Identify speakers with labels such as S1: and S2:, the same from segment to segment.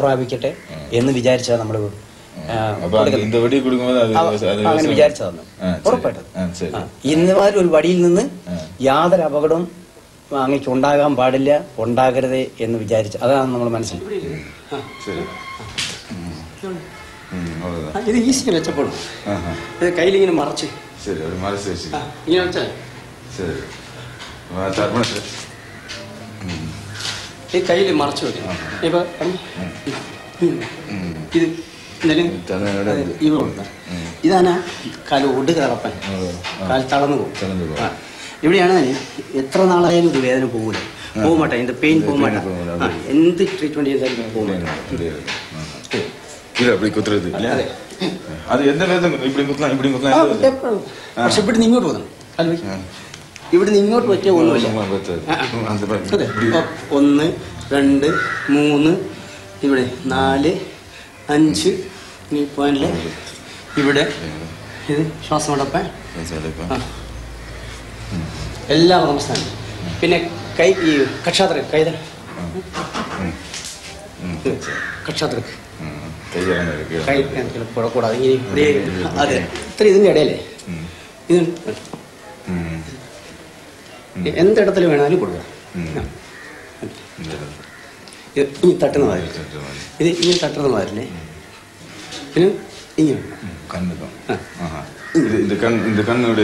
S1: പ്രാപിക്കട്ടെ എന്ന് വിചാരിച്ചാൽ നമ്മൾ അങ്ങനെ വിചാരിച്ചതാണ് ഉറപ്പായിട്ടും. ഇന്നുമാതിരി ഒരു വടിയിൽ നിന്ന് യാതൊരു അപകടവും അങ്ങേക്ക് ഉണ്ടാകാൻ പാടില്ല, ഉണ്ടാകരുത് എന്ന് വിചാരിച്ചു. അതാണ് നമ്മൾ മനസ്സിൽ. ഇത് ഈസി വെച്ചപ്പോഴും കയ്യിലിങ്ങനെ മറച്ച് ഇങ്ങനെ വെച്ചാൽ ഈ കയ്യിൽ മറച്ചു വെക്കും. ഇപ്പൊ ഇത് ഇതാണ് കാല് ഒട് കറപ്പൻ, കാൽ തളർന്നു പോകും. ഇവിടെയാണ് എത്ര നാളായാലും ഇത് വേദന പോകില്ല, പോകുമാട്ടെ, ഇതിന്റെ പെയിൻ പോകുമാട്ടെ, എന്ത് ട്രീറ്റ്മെന്റ് ചെയ്താലും പോകുമാട്ടെ. പക്ഷെ ഇവിടെ നിന്ന് ഇങ്ങോട്ട് പോകുന്നു, ഇവിടെ നിന്ന് ഇങ്ങോട്ട് പറ്റിയ ഒന്നുമില്ല. 1 2 3 ഇവിടെ 4 5 പോയിന്റില് ഇവിടെ ഇത് ശ്വാസം അടപ്പ എല്ലാം നമസ്കാരം. പിന്നെ കൈ ഈ കക്ഷാത്ര കൈത കക്ഷാത്ര കൈ കൂടാതെ ഇങ്ങനെ ഇവിടെ അതെ ഇത്ര ഇതിൻ്റെ ഇടയിലേ ഇത് എന്തിടത്തിൽ വേണമെങ്കിലും കൊടുക്കുക. ഇനി തട്ടുന്ന മാതിരി, ഇത് ഇങ്ങനെ തട്ടുന്ന മാതിരില്ലേ, പിന്നെ ഇങ്ങനെ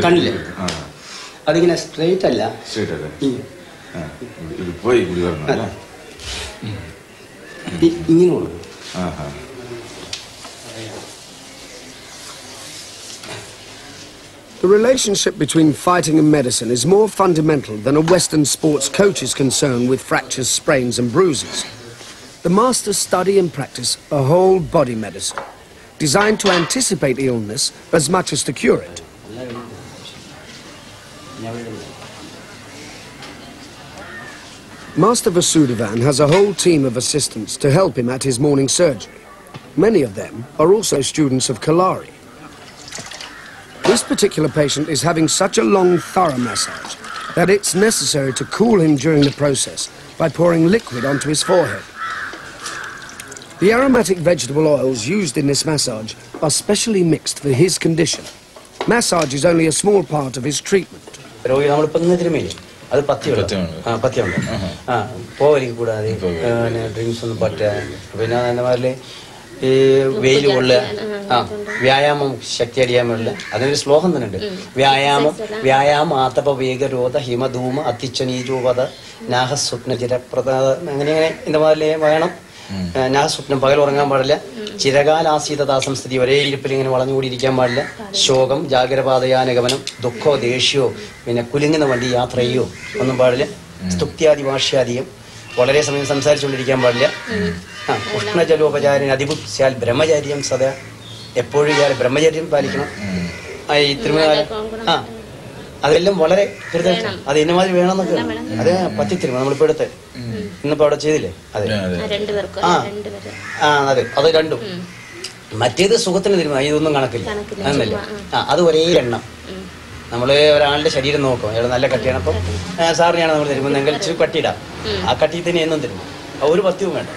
S1: കണ്ണില്ലേ, അതിങ്ങനെ സ്ട്രെയിറ്റ് അല്ല, ഇങ്ങനെ കൊടുക്കും.
S2: The relationship between fighting and medicine is more fundamental than a Western sports coach is concerned with fractures, sprains and bruises. The masters study and practice a whole body medicine, designed to anticipate illness as much as to cure it. Master Vasudevan has a whole team of assistants to help him at his morning surgery. Many of them are also students of Kalari. This particular patient is having such a long, thorough massage that it's necessary to cool him during the process by pouring liquid onto his forehead. The aromatic vegetable oils used in this massage are specially mixed for his condition. Massage is only a small part of his treatment.
S1: അത് പഥ്യമുണ്ട്, പോവലിക്ക് കൂടാതെ drinks ഒന്നും പറ്റുക. പിന്നെ അതേമാതിരി ഈ വെയിൽ കൊള്ളുക, വ്യായാമം ശക്തി അടിയാമുള്ള അതിനൊരു ശ്ലോകം തന്നെ ഉണ്ട്. വ്യായാമം ആതപ വേഗരോധ ഹിമധൂമ അത്തിച്ചനീജോപത നാഹസ്വപ്ന ചിരപ്രദ, അങ്ങനെ இந்த மாதிரி വേണം. നാഹസ്വപ്നം, പകൽ ഉറങ്ങാൻ പാടില്ല. ചിരകാലാസീതദാസംസ്ഥിതി, ഒരേ ഇരിപ്പിൽ ഇങ്ങനെ വളഞ്ഞുകൂടിയിരിക്കാൻ പാടില്ല. ശോകം, ജാഗ്രപാതയാനഗമനം, ദുഃഖോ, ദേഷ്യോ, പിന്നെ കുലുങ്ങുന്ന വണ്ടി യാത്ര ചെയ്യോ ഒന്നും പാടില്ല. സ്തുത്യാദി ഭാഷ്യാദിയും, വളരെ സമയം സംസാരിച്ചുകൊണ്ടിരിക്കാൻ പാടില്ല. ഉഷ്ണജലോപചാരന് അതിബുദ്ധിയാൽ ബ്രഹ്മചര്യം സദാ, എപ്പോഴും ഇയാൾ ബ്രഹ്മചര്യം പാലിക്കണം. ഈ തിരുമകാലം അതെല്ലാം വളരെ കൃത്യമാണ്. അത് ഇന്നമാതിരി വേണമെന്നൊക്കെ അത് പറ്റിത്തിരുമ നമ്മളിപ്പോ എടുത്ത് ഇന്നിപ്പോ അവിടെ ചെയ്തില്ലേ. അതെ അതെ, അത് രണ്ടും. മറ്റേത് സുഖത്തിന് തിരുമ, ഇതൊന്നും കണക്കില്ല എന്നല്ലേ. അത് ഒരേ എണ്ണം. നമ്മള് ഒരാളുടെ ശരീരം നോക്കും, അയാൾ നല്ല കട്ടിയാണ്, അപ്പം സാറിനെയാണ് നമ്മൾ തരുമ്പോൾ ഇച്ചിരി കട്ടിയിടാം, ആ കട്ടിയിൽ തന്നെ എന്നും തരുമോ, ഒരു പത്യവും വേണ്ട.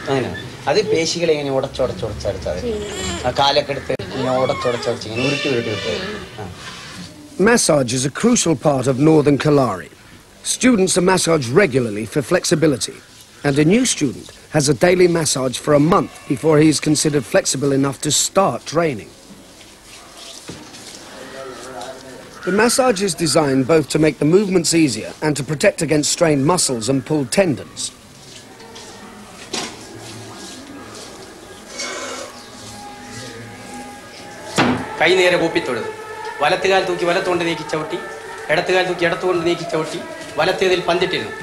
S1: അങ്ങനെ അത് പേശികളെ ഇങ്ങനെ ഉടച്ചുടച്ചടിച്ചാൽ ആ കാലൊക്കെ എടുത്ത് ഇങ്ങനെ ഉടച്ചുടച്ചടിച്ച് ഇങ്ങനെ ഉരുട്ടി വിട്ട്.
S2: Massage is a crucial part of Northern Kalari. Students are massaged regularly for flexibility, and a new student has a daily massage for a month before he is considered flexible enough to start training. The massage is designed both to make the movements easier and to protect against strained muscles and pulled tendons.
S1: കൈ നേരെ കൂപ്പിത്തൊഴുത്, വലത്തുകാൽ തൂക്കി വലത്തുകൊണ്ട് നീക്കി ചവിട്ടി, ഇടത്തുകാൽ തൂക്കി ഇടത്തുകൊണ്ട് നീക്കി ചവിട്ടി, വലത്തേതിൽ പന്തിട്ടിരുന്നു.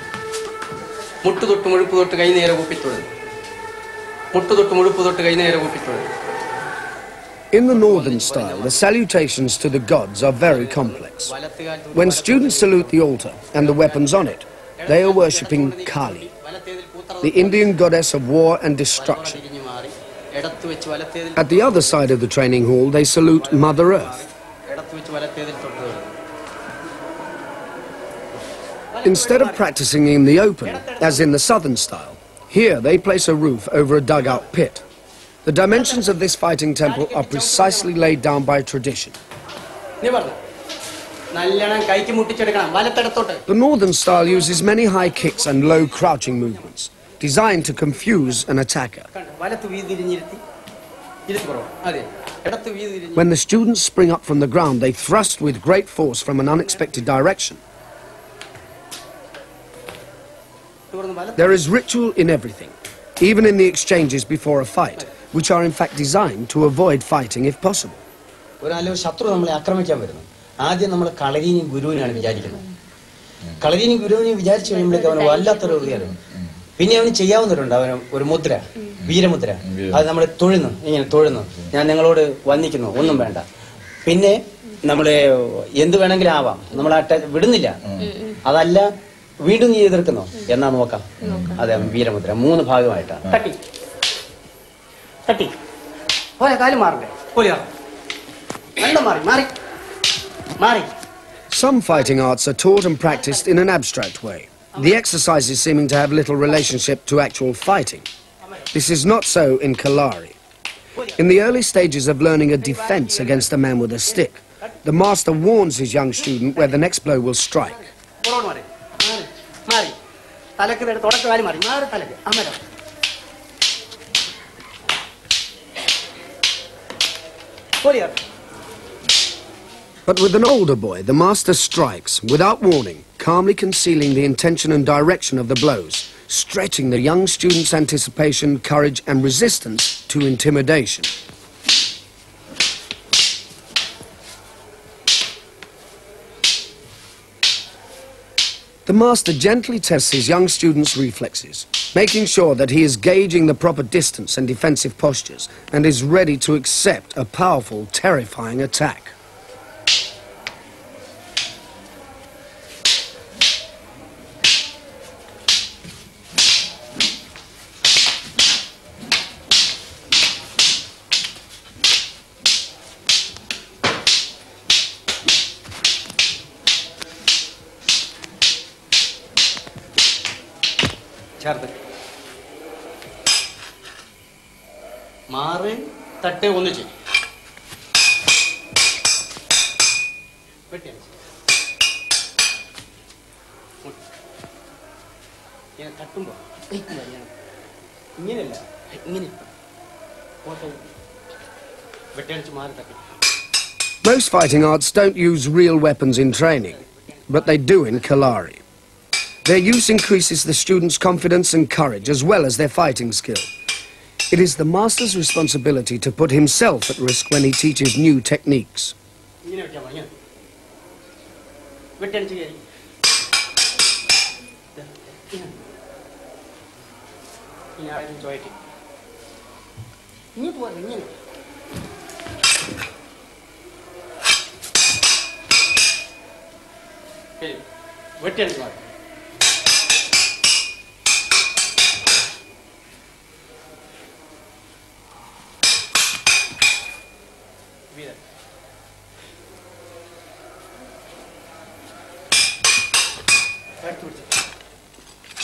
S1: മുട്ടുതൊട്ട് മുഴുപ്പ് തൊട്ട് കൈ നേരെ കൂപ്പിത്തൊഴുത്, മുട്ടുതൊട്ട് മുഴുപ്പ് തൊട്ട് കൈ നേരെ കൂപ്പിത്തൊഴുത്.
S2: In the northern style, the salutations to the gods are very complex. When students salute the altar and the weapons on it, they are worshipping Kali, the Indian goddess of war and destruction. At the other side of the training hall, they salute Mother Earth. Instead of practicing in the open, as in the southern style, Here they place a roof over a dugout pit. The dimensions of this fighting temple are precisely laid down by tradition. The northern style uses many high kicks and low crouching movements, designed to confuse an attacker. When the students spring up from the ground, they thrust with great force from an unexpected direction. There is ritual in everything, even in the exchanges before a fight, which are in fact designed to avoid fighting if possible.
S1: പിന്നെ അവന് ചെയ്യാവുന്നവരുണ്ട് ഒരു മുദ്ര വീരമുദ്ര അത് നമ്മൾ തൊഴുന്നു ഇങ്ങനെ തൊഴുന്നു ഞാൻ നിങ്ങളോട് വന്ദിക്കുന്നു ഒന്നും വേണ്ട പിന്നെ നമ്മളെ എന്ത് വേണമെങ്കിലും ആവാം നമ്മൾ വിടുന്നില്ല അതല്ല വീണ്ടും നീ എതിർക്കുന്നു എന്നാ നോക്കാം അതെ വീരമുദ്ര 3 ഭാഗമായിട്ടാണ് തട്ടി തട്ടി പോയ കാല് മാറണ്ടേ പോലെയാ നല്ല മാറി മാറി മാറി.
S2: Some fighting arts are taught and practiced in an abstract way, the exercises seeming to have little relationship to actual fighting. This is not so in Kalari. In the early stages of learning a defense against a man with a stick, the master warns his young student where the next blow will strike. But with an older boy, the master strikes, without warning, calmly concealing the intention and direction of the blows, stretching the young student's anticipation, courage and resistance to intimidation. The master gently tests his young student's reflexes, making sure that he is gauging the proper distance and defensive postures, and is ready to accept a powerful, terrifying attack.
S1: മാറ് തട്ട് ഒന്നിച്ച് തട്ടുമ്പോ ഇങ്ങനെയല്ല ഇങ്ങനെ വെട്ടടിച്ച് മാറി തട്ടി.
S2: Most fighting arts don't use real weapons in training, but they do in Kalari. Their use increases the students' confidence and courage as well as their fighting skill. It is the master's responsibility to put himself at risk when he teaches new techniques.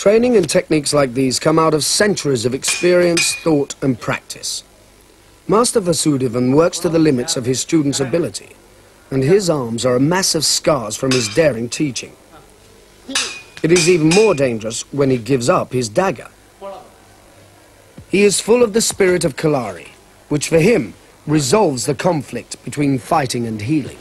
S2: Training and techniques like these come out of centuries of experience, thought and practice. Master Vasudevan works to the limits of his students' ability, and his arms are a mass of scars from his daring teaching. It is even more dangerous when he gives up his dagger. He is full of the spirit of Kalari, which for him resolves the conflict between fighting and healing.